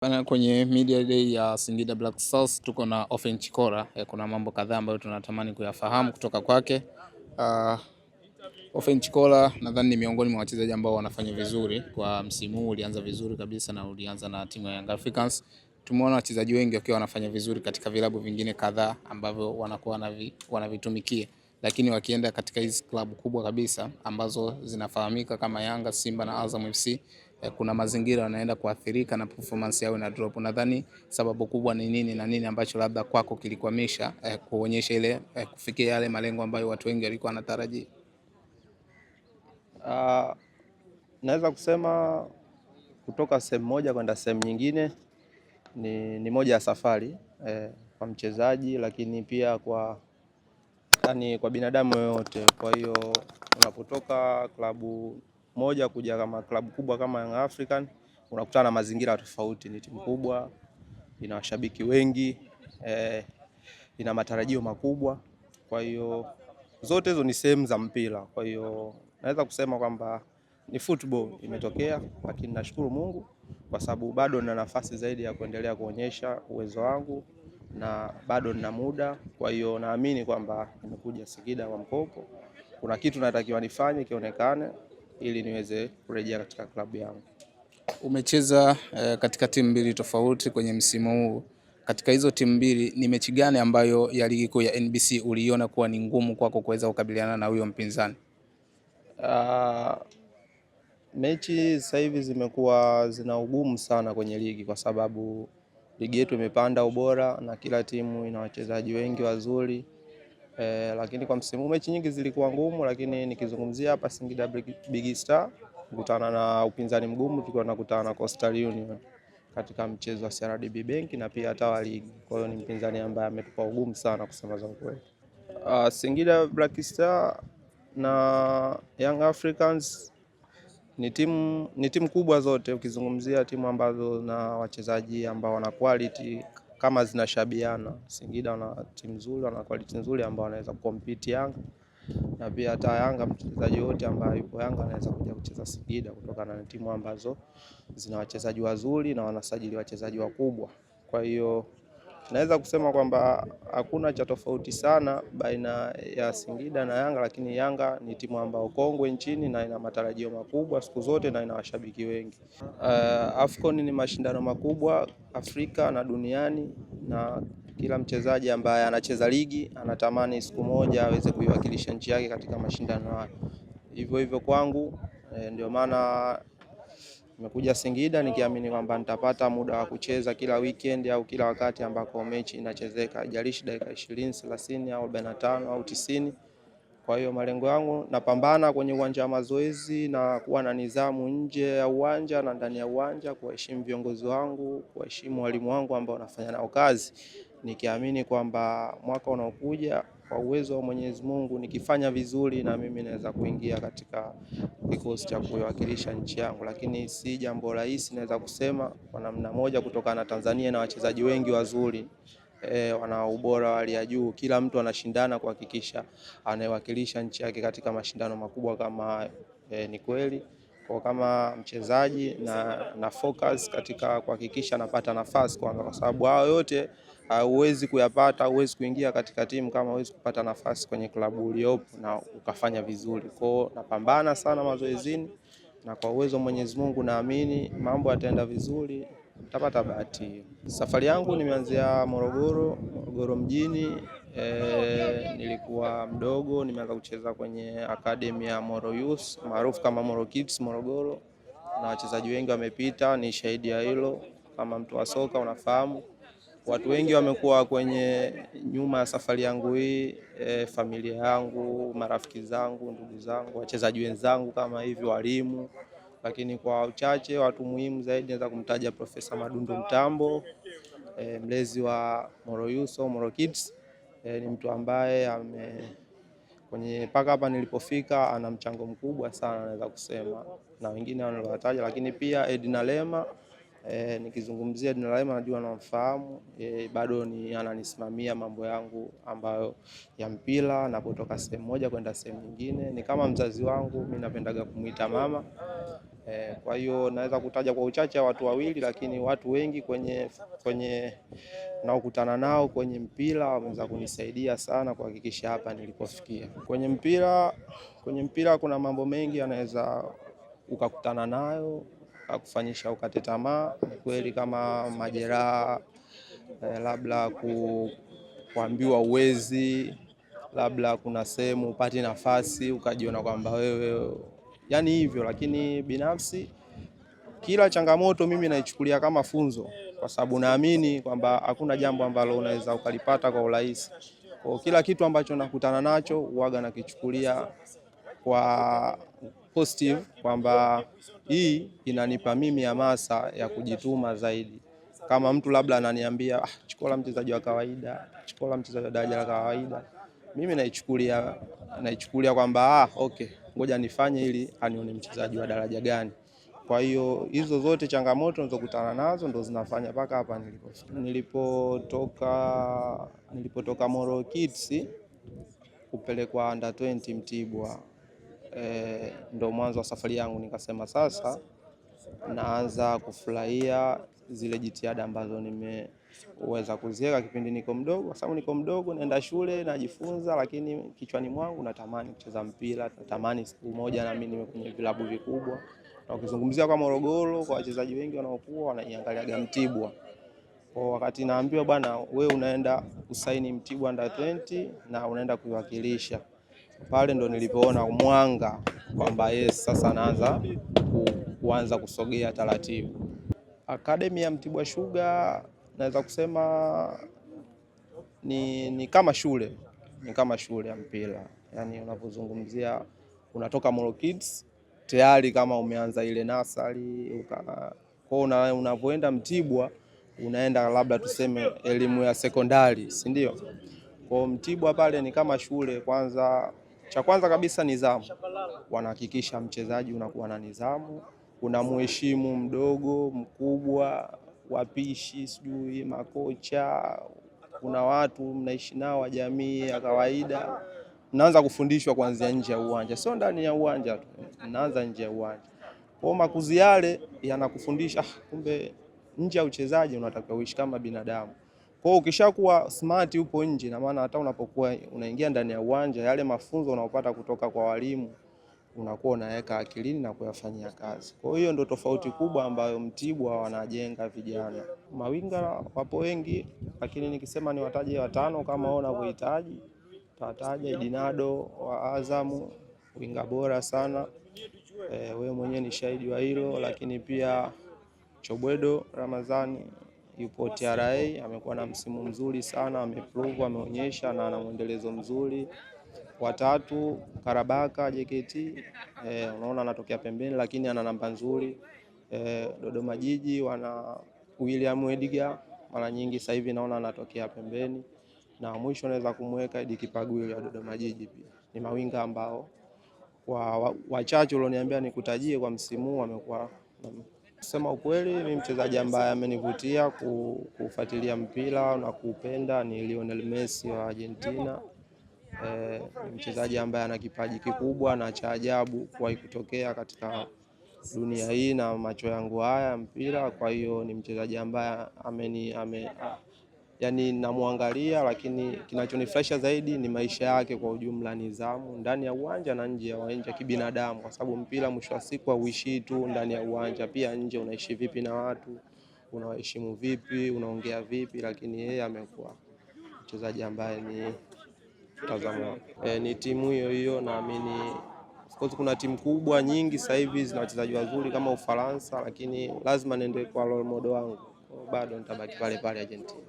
Bana, kwenye media day ya Singida Black Stars tuko na Ofen Chikora. Kuna mambo kadhaa ambayo tunatamani kuyafahamu kutoka kwake. Ofen Chikora nadhani ni miongoni mwa wachezaji ambao wanafanya vizuri kwa msimu huu. Ulianza vizuri kabisa na ulianza na timu ya Young Africans. Tumeona wachezaji wengi wakiwa wanafanya vizuri katika vilabu vingine kadhaa ambavyo wanakuwa wanavitumikia, lakini wakienda katika hizi klabu kubwa kabisa ambazo zinafahamika kama Yanga, Simba na Azam FC, kuna mazingira wanaenda kuathirika na performance yao na drop. Nadhani sababu kubwa ni nini na nini ambacho labda kwako kilikwamisha kuonyesha ile kufikia yale malengo ambayo watu wengi walikuwa wanatarajia? Naweza kusema kutoka sehemu moja kwenda sehemu nyingine ni moja ya safari kwa mchezaji, lakini pia kwa binadamu yoyote. Kwa hiyo unapotoka klabu moja kuja kama klabu kubwa kama Young African, unakutana na mazingira tofauti. Ni timu kubwa, ina washabiki wengi, ina matarajio makubwa. Kwa hiyo zote hizo ni sehemu za mpira. Kwa hiyo naweza kusema kwamba ni football imetokea, lakini nashukuru Mungu kwa sababu bado nina nafasi zaidi ya kuendelea kuonyesha uwezo wangu na bado nina muda. Kwa hiyo naamini kwamba nimekuja Singida kwa mkopo. Kuna kitu natakiwa nifanye kionekane ili niweze kurejea katika klabu yangu. Umecheza katika timu mbili tofauti kwenye msimu huu. Katika hizo timu mbili ni mechi gani ambayo ya ligi kuu ya NBC uliona kuwa ni ngumu kwako kuweza kukabiliana na huyo mpinzani? Mechi sasa hivi zimekuwa zina ugumu sana kwenye ligi kwa sababu ligi yetu imepanda ubora na kila timu ina wachezaji wengi wazuri. Lakini kwa msimu mechi nyingi zilikuwa ngumu, lakini nikizungumzia hapa Singida Big Star kukutana na upinzani mgumu, tulikuwa tunakutana na Coastal Union katika mchezo wa CRDB Bank na pia hata wa ligi. Kwa hiyo ni mpinzani ambaye ametupa ugumu sana kusema za kweli. Singida Black Star na Young Africans ni timu kubwa zote, ukizungumzia timu ambazo na wachezaji ambao wana quality kama zinashabiana. Singida wana timu nzuri, wana quality nzuri ambao wanaweza kucompete Yanga, na pia hata Yanga mchezaji wote ambaye yupo Yanga anaweza kuja kucheza Singida kutokana na timu ambazo zina wachezaji wazuri na wanasajili wachezaji wakubwa. Kwa hiyo naweza kusema kwamba hakuna cha tofauti sana baina ya Singida na Yanga, lakini Yanga ni timu ambayo kongwe nchini na ina matarajio makubwa siku zote na ina washabiki wengi. AFCON ni mashindano makubwa Afrika na duniani, na kila mchezaji ambaye anacheza ligi anatamani siku moja aweze kuiwakilisha nchi yake katika mashindano hayo. Hivyo hivyo kwangu, ndio maana nimekuja Singida nikiamini kwamba nitapata muda wa kucheza kila weekend au kila wakati ambako mechi inachezeka, haijalishi dakika 20, 30 au 45 au 90. Kwa hiyo malengo yangu, napambana kwenye uwanja wa mazoezi na kuwa na nidhamu nje ya uwanja na ndani ya uwanja, kuheshimu viongozi wangu, kuheshimu walimu wangu ambao nafanya nao kazi, nikiamini kwamba mwaka unaokuja kwa uwezo wa Mwenyezi Mungu nikifanya vizuri na mimi naweza kuingia katika kikosi cha kuwakilisha nchi yangu. Lakini si jambo rahisi, naweza kusema kwa namna moja, kutokana na Tanzania na wachezaji wengi wazuri, wana ubora wa hali ya juu. Kila mtu anashindana kuhakikisha anawakilisha nchi yake katika mashindano makubwa kama ni kweli kwa kama mchezaji na focus katika kuhakikisha napata nafasi kwanza, kwa sababu hao yote huwezi kuyapata, huwezi kuingia katika timu kama huwezi kupata nafasi kwenye klabu uliopo na ukafanya vizuri. Kwa hiyo napambana sana mazoezini na kwa uwezo wa Mwenyezi Mungu naamini mambo yataenda vizuri, nitapata bahati. Safari yangu nimeanzia Morogoro mjini. Nilikuwa mdogo, nimeanza kucheza kwenye academy ya Moro Youth maarufu kama Moro Kids Morogoro, na wachezaji wengi wamepita, ni shahidi ya hilo. Kama mtu wa soka unafahamu watu wengi wamekuwa kwenye nyuma ya safari yangu hii, familia yangu, marafiki zangu, ndugu zangu, wachezaji wenzangu kama hivi, walimu. Lakini kwa uchache watu muhimu zaidi naweza kumtaja Profesa Madundo Mtambo, mlezi wa Moro Youth au Moro Kids. Ni mtu ambaye kwenye mpaka hapa nilipofika ana mchango mkubwa sana naweza kusema, na wengine wanawataja. Lakini pia Edna Lema, nikizungumzia Edna Lema najua namfahamu, bado ananisimamia mambo yangu ambayo ya mpira na kutoka sehemu moja kwenda sehemu nyingine. Ni kama mzazi wangu, mimi napendaga kumuita mama. Kwa hiyo naweza kutaja kwa uchache watu wawili, lakini watu wengi kwenye naokutana nao kwenye mpira wameweza kunisaidia sana kuhakikisha hapa nilipofikia. Kwenye mpira kuna mambo mengi yanaweza ukakutana nayo akufanyisha ukate tamaa. Kweli kama majeraha, labda kuambiwa uwezi, labda kuna sehemu upati nafasi ukajiona kwamba wewe, yani hivyo. Lakini binafsi kila changamoto mimi naichukulia kama funzo, kwa sababu naamini kwamba hakuna jambo ambalo unaweza ukalipata kwa urahisi. Kwa kila kitu ambacho nakutana nacho huaga nakichukulia kwa positive, kwamba hii inanipa mimi hamasa ya kujituma zaidi. Kama mtu labda ananiambia Chikola mchezaji wa kawaida, Chikola mchezaji wa daraja la kawaida, mimi naichukulia kwamba okay, ngoja nifanye ili anione mchezaji wa daraja gani. Kwa hiyo hizo zote changamoto nilizokutana nazo ndo zinafanya mpaka hapa nilipotoka Moro Kids kupelekwa under 20 Mtibwa. Ndo mwanzo wa safari yangu, nikasema sasa naanza kufurahia zile jitihada ambazo nimeweza kuziweka kipindi niko mdogo, kwa sababu niko mdogo naenda shule najifunza, lakini kichwani mwangu natamani kucheza mpira, natamani siku moja na mimi niwe kwenye vilabu vikubwa. Na ukizungumzia kwa Morogoro, kwa wachezaji wengi wanaokuwa wanaiangalia Mtibwa. Kwa wakati naambiwa bwana, wewe unaenda kusaini Mtibwa under 20 na unaenda kuiwakilisha, pale ndo nilipoona mwanga kwamba yes, sasa naanza kuanza kusogea taratibu. Academy ya Mtibwa Sugar naweza kusema ni kama shule, ya mpira. Yani unapozungumzia unatoka Moro Kids tayari kama umeanza ile nasari, kwa unapoenda Mtibwa unaenda labda tuseme elimu ya sekondari, si ndio? Kwa Mtibwa pale ni kama shule. Cha kwanza kabisa nidhamu, wanahakikisha mchezaji unakuwa na nidhamu, unamheshimu mdogo mkubwa, wapishi, sijui makocha, kuna watu mnaishi nao wa jamii ya kawaida. Mnaanza kufundishwa kuanzia nje ya uwanja, sio ndani ya uwanja tu, mnaanza nje ya uwanja. Kwa makuzi yale yanakufundisha kumbe nje ya uchezaji unatakiwa uishi kama binadamu. Kwa hiyo ukishakuwa smart upo nje, na maana hata unapokuwa unaingia ndani ya uwanja, yale mafunzo unaopata kutoka kwa walimu unakuwa unaweka akilini na kuyafanyia kazi. Kwa hiyo ndio tofauti kubwa ambayo Mtibwa wanajenga vijana. Mawinga wapo wengi, lakini nikisema ni wataje watano kama wao wanavyohitaji, tataja Idinado wa Azamu, winga bora sana. Wewe mwenyewe ni shahidi wa hilo. Lakini pia Chobwedo Ramadhani yupo TRA, amekuwa na msimu mzuri sana, ameprove, ameonyesha na ana mwendelezo mzuri. Watatu Karabaka JKT, unaona anatokea pembeni lakini ana namba nzuri. Dodoma Jiji wana William Edgar, mara nyingi sasa hivi naona anatokea pembeni. Na mwisho naweza kumweka Ediki Pagwile ya Dodoma Jiji pia. Ni mawinga ambao kwa wachache ulioniambia nikutajie kwa msimu huu amekuwa. Kusema ukweli, mimi mchezaji ambaye amenivutia kufuatilia mpira na kuupenda ni Lionel Messi wa Argentina. Mchezaji ambaye ana kipaji kikubwa na cha ajabu kuwahi kutokea katika dunia hii na macho yangu haya mpira. Kwa hiyo ni mchezaji ambaye yani namwangalia, lakini kinachonifurahisha zaidi ni maisha yake kwa ujumla, nidhamu ndani ya uwanja na nje ya uwanja kibinadamu, kwa sababu mpira mwisho wa siku hauishi tu ndani ya uwanja, pia nje unaishi vipi na watu, unawaheshimu vipi, unaongea vipi. Lakini yeye amekuwa mchezaji ambaye ni mtazamo ni timu hiyo, naamini of course kuna timu kubwa nyingi sasa hivi zina wachezaji wazuri kama Ufaransa, lakini lazima niende kwa role model wangu, bado nitabaki pale Argentina.